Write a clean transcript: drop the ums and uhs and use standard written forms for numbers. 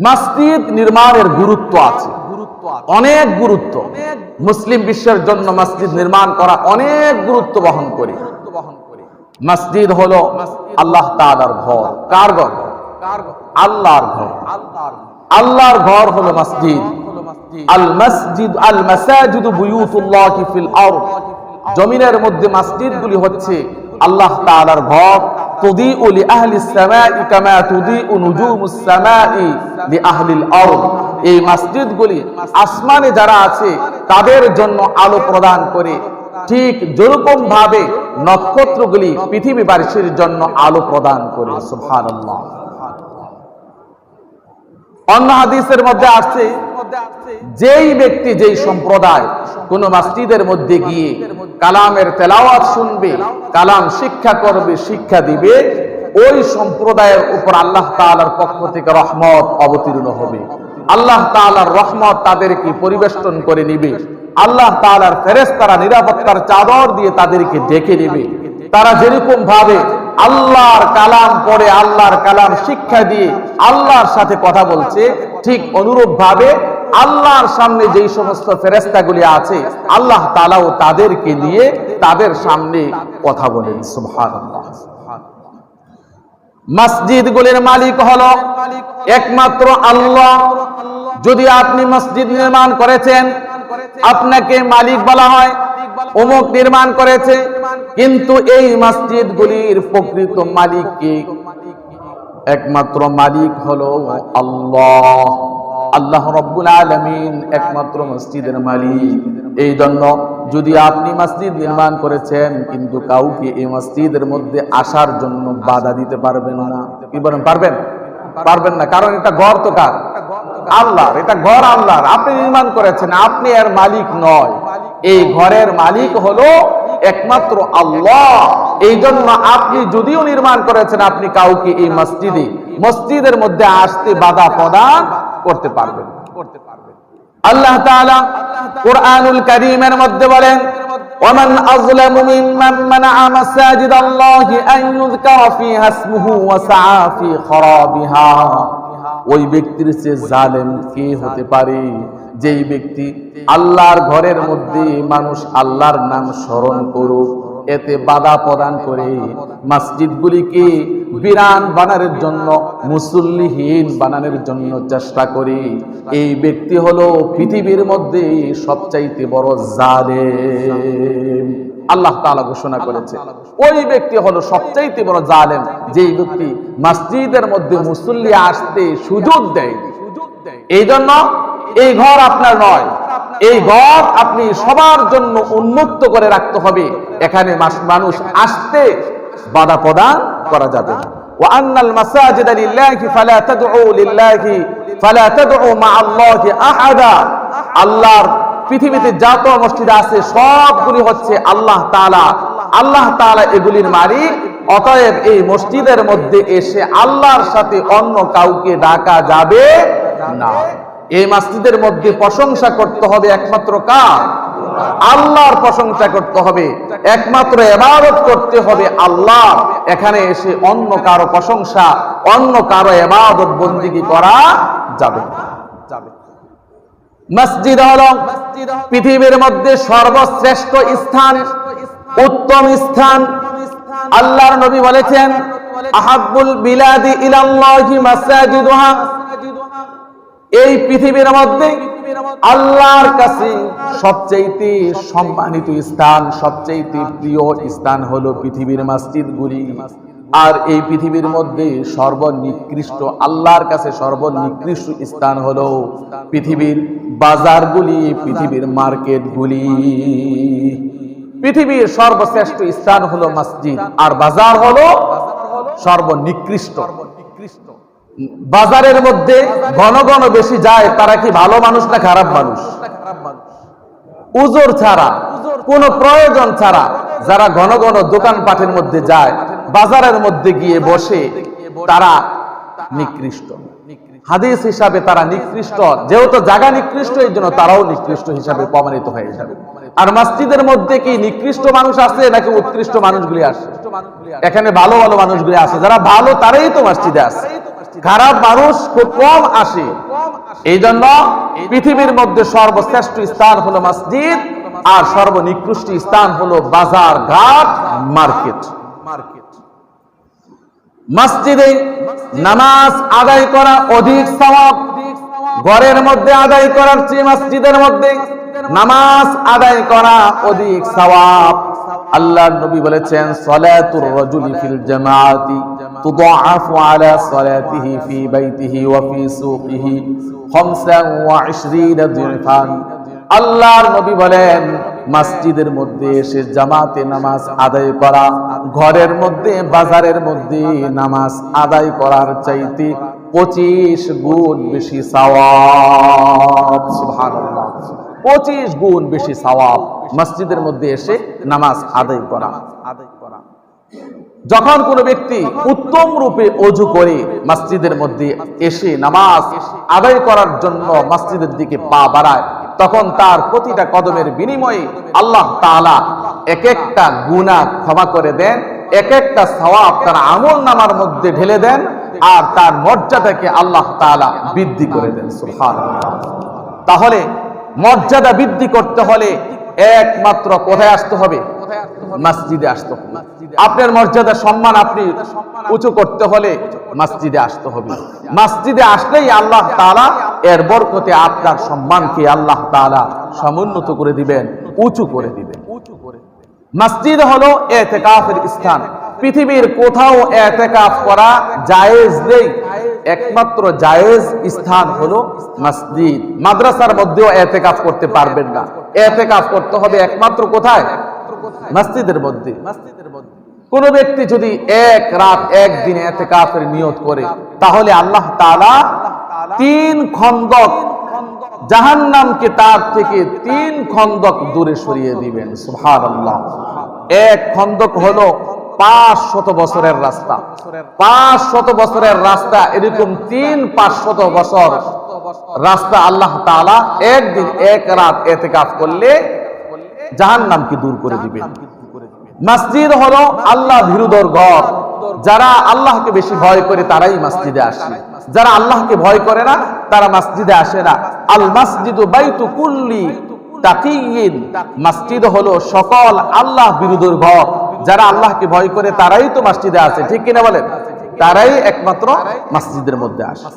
মসজিদ নির্মাণের গুরুত্ব আছে, অনেক গুরুত্ব। মুসলিম বিশ্বের জন্য মসজিদ নির্মাণ করা অনেক গুরুত্ব বহন করে। মসজিদ হলো আল্লাহ তাআলার ঘর। কার ঘর? আল্লাহর ঘর। আল্লাহর ঘর হলো মসজিদ। আল মাসাজিদু বুয়ুতুল্লাহি ফিল আরদ, জমিনের মধ্যে মসজিদগুলি হচ্ছে আল্লাহ তাআলার ঘর। তুদিউ লি আহলিস সামাই কামা তুদিউ নুজুমুস সামাই লি আহলিল আরদ, এই মসজিদগুলি আসমানে যারা আছে তাদের জন্য আলো প্রদান করে, ঠিক যেরকম ভাবে নক্ষত্রগুলি পৃথিবীবাসীর জন্য আলো প্রদান করে। সুবহানাল্লাহ। অন্য হাদিসের মধ্যে আসছে, যেই ব্যক্তি যেই সম্প্রদায় কোন মসজিদের মধ্যে গিয়ে কালামের তেলাওয়াত শুনবে, কালাম শিক্ষা করবে, শিক্ষা দিবে, ওই সম্প্রদায়ের উপর আল্লাহ তাআলার পক্ষ থেকে রহমত অবতীর্ণ হবে। আল্লাহ তাআলার রহমত তাদেরকে পরিবেষ্টন করে নিবে। আল্লাহ তাআলার ফেরেশতারা নিরাপত্তার চাদর দিয়ে তাদেরকে ঢেকে নেবে। তারা যেরকম ভাবে আল্লাহর কালাম পড়ে, আল্লাহর কালাম শিক্ষা দিয়ে আল্লাহর সাথে কথা বলছে, ঠিক অনুরূপ ভাবে আল্লাহর সামনে যেই সমস্ত ফেরেশতাগুলি আছে আল্লাহ তাআলাও তাদেরকে নিয়ে তাদের সামনে কথা বলেন। সুবহানাল্লাহ। মসজিদগুলির মালিক হলো একমাত্র আল্লাহ। যদি আপনি মসজিদ নির্মাণ করেছেন, আপনাকে মালিক বলা হয়, অমুক নির্মাণ করেছে, কিন্তু এই মসজিদগুলির প্রকৃত মালিক কে? একমাত্র মালিক হলো আল্লাহ। আল্লাহ রাব্বুল আলামিন একমাত্র মসজিদের মালিক। এই জন্য যদি আপনি মসজিদ নির্মাণ করেছেন কিন্তু কাউকে এই মসজিদের মধ্যে আসার জন্য বাধা দিতে পারবেন না। কি বলেন? পারবেন? পারবেন না, কারণ এটা ঘর তো কার? আল্লাহর। এটা ঘর আল্লাহর, আপনি নির্মাণ করেছেন, আপনি এর মালিক নয়। এই ঘরের মালিক হলো একমাত্র আল্লাহ। এই জন্য আপনি যদিও নির্মাণ করেছেন, আপনি কাউকে এই মসজিদের মধ্যে আসতে বাধা প্রদান করতে পারবেন। আল্লাহ তাআলা কুরআনুল কারীমের মধ্যে বলেন, ওয়ামান আযলামু মিম্মান মানাআ মাসাজিদাল্লাহি আন ইউযকারা ফীহা ইসমুহু ওয়া সাআ ফী খরাবিহা। ওই ব্যক্তির চেয়ে জালেম কে হতে পারে যেই ব্যক্তি আল্লাহর ঘরের মধ্যে মানুষ আল্লাহর নাম স্মরণ করুক, এতে বাধা প্রদান করে মসজিদগুলিকে বিরান বানানোর জন্য, মুসল্লিহীন বানানোর জন্য চেষ্টা করে। এই ব্যক্তি হলো পৃথিবীর মধ্যে সবচাইতে বড় জালেম। আল্লাহ তাআলা ঘোষণা করেছে ওই ব্যক্তি হলো সবচাইতে বড় জালেম, যেই ব্যক্তি মসজিদের মধ্যে মুসল্লি আসতে সুযোগ দেয়। এই জন্য এই ঘর আপনার নয়, এই ঘর আপনি সবার জন্য উন্মুক্ত করে রাখতে হবে। এখানে মানুষ আসতে বাধা প্রদান করা যাবে না। ওয়া আন্নাল মাসাজিদা লিল্লাহি ফালা তাদউ মা'আল্লাহি আহাদা। আল্লাহর পৃথিবীতে যত মসজিদ আছে সবগুলি হচ্ছে আল্লাহ তাআলা। আল্লাহ তাআলা এগুলির মালিক। অতএব এই মসজিদের মধ্যে এসে আল্লাহর সাথে অন্য কাউকে ডাকা যাবে না। এই মসজিদের মধ্যে প্রশংসা করতে হবে একমাত্র কার? আল্লাহর প্রশংসা করতে হবে, একমাত্র ইবাদত করতে হবে আল্লাহ। এখানে এসে অন্য কারো প্রশংসা, অন্য কারো ইবাদত বন্দেগী করা যাবে না। মসজিদ হলো পৃথিবীর মধ্যে সর্বশ্রেষ্ঠ স্থান, উত্তম স্থান। আল্লাহর নবী বলেছেন, আহাব্বুল বিলাদি ইলাল্লাহি মাসাজিদুহা। এই পৃথিবীর মধ্যে আল্লাহর কাছে সবচেয়ে সম্মানিত স্থান, সবচেয়ে প্রিয় স্থান হলো পৃথিবীর মসজিদগুলি। আর এই পৃথিবীর মধ্যে সর্বনিকৃষ্ট, আল্লাহর কাছে সর্বনিকৃষ্ট স্থান হলো পৃথিবীর বাজারগুলি, পৃথিবীর মার্কেটগুলি। পৃথিবীর সর্বশ্রেষ্ঠ স্থান হলো মসজিদ, আর বাজার হলো সর্বনিকৃষ্ট। বাজারের মধ্যে ঘন ঘন বেশি যায়, তারা কি ভালো মানুষ না খারাপ মানুষ? উজর ছাড়া, কোন প্রয়োজন ছাড়া যারা ঘন ঘন দোকানপাটের মধ্যে যায়, বাজারের মধ্যে গিয়ে বসে, তারা নিকৃষ্ট। হাদিস হিসাবে তারা নিকৃষ্ট। যেহেতু জায়গা নিকৃষ্ট, এই জন্য তারাও নিকৃষ্ট হিসাবে প্রমাণিত হয়ে যাবে। আর মসজিদের মধ্যে কি নিকৃষ্ট মানুষ আছে নাকি উৎকৃষ্ট মানুষগুলি আসে? এখানে ভালো ভালো মানুষগুলি আছে, যারা ভালো তারাই তো মসজিদে আছে। খারাপ মানুষ খুব কম আসে। এই জন্য পৃথিবীর মধ্যে সর্বশ্রেষ্ঠ স্থান হলো মসজিদ, আর সর্বনিকৃষ্ট স্থান হলো বাজার, ঘাট, মার্কেট। মসজিদে নামাজ আদায় করা অধিক সওয়াব। ঘরের মধ্যে আদায় করার চেয়ে মসজিদের মধ্যে নামাজ আদায় করা অধিক সওয়াব। আল্লাহর নবী বলেছেন, সালাতুর রাজুলি ফিল জামাআতি তুদাআফু আলা সালাতিহি ফি বাইতিহি ওয়া ফি সুকিহি 25 দিরহাম। আল্লাহর নবী বলেন, মসজিদের মধ্যে এসে জামাতে নামাজ আদায় করা ঘরের মধ্যে, বাজারের মধ্যে নামাজ আদায় করার চাইতে 25 গুণ বেশি সওয়াব। সুবহানাল্লাহ, 25 গুণ বেশি সওয়াব মসজিদের মধ্যে এসে নামাজ আদায় করা। যখন কোনো ব্যক্তি উত্তম রূপে ওযু করে মসজিদের মধ্যে এসে নামাজ আদায় করার জন্য মসজিদের দিকে পা বাড়ায়, তখন তার প্রতিটা কদমের বিনিময়ে আল্লাহ তাআলা এক একটা গুনাহ ক্ষমা করে দেন, এক একটা সওয়াব তার আমলনামার মধ্যে ঢেলে দেন, আর তার মর্যাদাকে আল্লাহ তাআলা বৃদ্ধি করে দেন। সুবহানাল্লাহ। তাহলে মর্যাদা বৃদ্ধি করতে হলে একমাত্র কোথায় আসতে হবে? মসজিদে আসতে হবে। আপনার মর্যাদা, সম্মান আপনি উঁচু করতে হলে মসজিদে আসতে হবে। মসজিদে আসলেই আল্লাহ তাআলা এর বরকতে আপনার সম্মানকে আল্লাহ তাআলা সমুন্নত করে দিবেন, উঁচু করে দিবেন। মসজিদ হলো ইতিকাফের স্থান। পৃথিবীর কোথাও ইতিকাফ করা জায়েজ নেই, একমাত্র জায়েজ স্থান হলো মসজিদ। মাদ্রাসার মধ্যেও ইতিকাফ করতে পারবেন না, ইতিকাফ করতে হবে একমাত্র কোথায়? মসজিদের মধ্যে। কোন ব্যক্তি যদি এক রাত এক দিন ইতিকাফের নিয়ত করে, তাহলে আল্লাহ তাআলা 3 খন্দক জাহান্নামকে তার থেকে 3 খন্দক দূরে সরিয়ে দিবেন। সুবহানাল্লাহ। এক খন্দক হলো 500 বছরের রাস্তা। 500 বছরের রাস্তা, এরকম 300-500 বছর রাস্তা আল্লাহ তাআলা একদিন এক রাত ইতিকাফ করলে জাহান্নামকে দূর করে দিবেন। মসজিদ হলো আল্লাহ ভীরুদের ঘর। যারা আল্লাহকে বেশি ভয় করে তারাই মসজিদে আসে, যারা আল্লাহকে ভয় করে না তারা মসজিদে আসে না। আল মসজিদু বাইতু কুল্লি তাকিয়িন। মসজিদ হলো সকল আল্লাহ বিরুদ্ধের ঘর। যারা আল্লাহকে ভয় করে তারাই তো মসজিদে আসে, ঠিক কিনা বলেন? তারাই একমাত্র মসজিদের মধ্যে আসে।